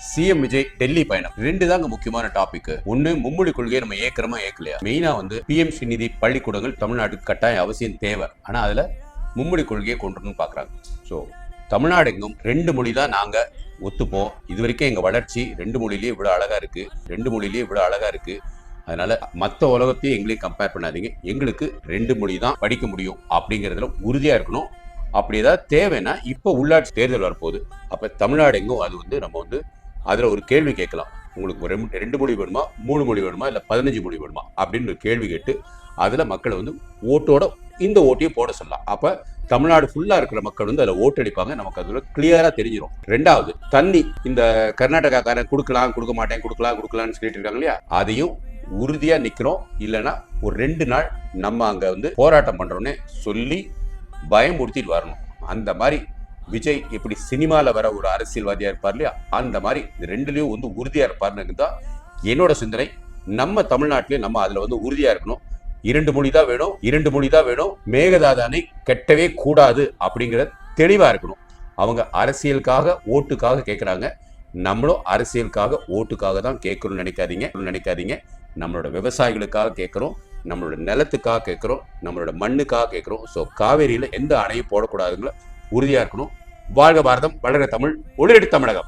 CM Vijay Delhi பயணம் ரெண்டு தாங்க முக்கியமான டாபிக். ஒண்ணு, மும்மொழி கொள்கையை நம்ம ஏக்கிறோமா ஏக்கலையா. மெயினா பிஎம் ஸ்ரீநிதி பள்ளிக்கூடங்கள் தமிழ்நாட்டுக்கு கட்டாயம் அவசியம் தேவை. ஆனா அதுல மும்மொழி கொள்கையை கொண்டு வரணும்னு பாக்குறாங்க. ஸோ தமிழ்நாடு எங்கும் ரெண்டு மொழி தான் நாங்க ஒத்துப்போம். இது வரைக்கும் எங்க வளர்ச்சி ரெண்டு மொழியிலேயே இவ்வளவு அழகா இருக்கு. அதனால மற்ற உலகத்தையும் எங்களையும் கம்பேர் பண்ணாதீங்க. எங்களுக்கு ரெண்டு மொழி தான் படிக்க முடியும் அப்படிங்கிறதுல உறுதியா இருக்கணும். அப்படி ஏதாவது தேவைன்னா இப்போ உள்ளாட்சி தேர்தல் வரப்போகுது. அப்ப தமிழ்நாடு எங்கும் அது நம்ம அதுல ஒரு கேள்வி கேட்கலாம். உங்களுக்கு ரெண்டு மொழி வேணுமா, 3 மொழி வேணுமா, இல்ல 15 மொழி வேணுமா அப்படின்னு ஒரு கேள்வி கேட்டு அதுல மக்களை ஓட்டோட இந்த ஓட்டையும் போட சொல்லலாம். அப்ப தமிழ்நாடு ஃபுல்லா இருக்கிற மக்கள் அதுல ஓட்டடிப்பாங்க. நமக்கு அதுல கிளியரா தெரிஞ்சிடும். ரெண்டாவது, தண்ணி இந்த கர்நாடகாக்காரன் கொடுக்க மாட்டேன்னு சொல்லிட்டு இருக்காங்க இல்லையா, அதையும் உறுதியா நிக்கிறோம். இல்லைன்னா ஒரு 2 நாள் நம்ம அங்க போராட்டம் பண்றோம்னு சொல்லி பயமுறுத்திட்டு வரணும். அந்த மாதிரி விஜய் எப்படி சினிமால வர ஒரு அரசியல்வாதியா இருப்பார் இல்லையா, அந்த மாதிரி இந்த ரெண்டுலயும் உறுதியா இருப்பாருன்னு தான் என்னோட சிந்தனை. நம்ம தமிழ்நாட்டிலேயே நம்ம அதுல உறுதியா இருக்கணும். 2 மொழி தான் வேணும். மேகதாதானை கெட்டவே கூடாது அப்படிங்கிற தெளிவா இருக்கணும். அவங்க அரசியலுக்காக ஓட்டுக்காக கேட்கறாங்க. நம்மளும் அரசியலுக்காக ஓட்டுக்காக தான் கேட்கணும்னு நினைக்காதீங்க. நம்மளோட விவசாயிகளுக்காக கேட்கிறோம், நம்மளோட நிலத்துக்காக கேட்கிறோம், நம்மளோட மண்ணுக்காக கேட்கிறோம். ஸோ காவேரியில எந்த அணையும் போடக்கூடாதுங்கள உறுதியா இருக்கணும். வாழ்க பாரதம், வளர்க தமிழ், ஒளிரடி தமிழகம்.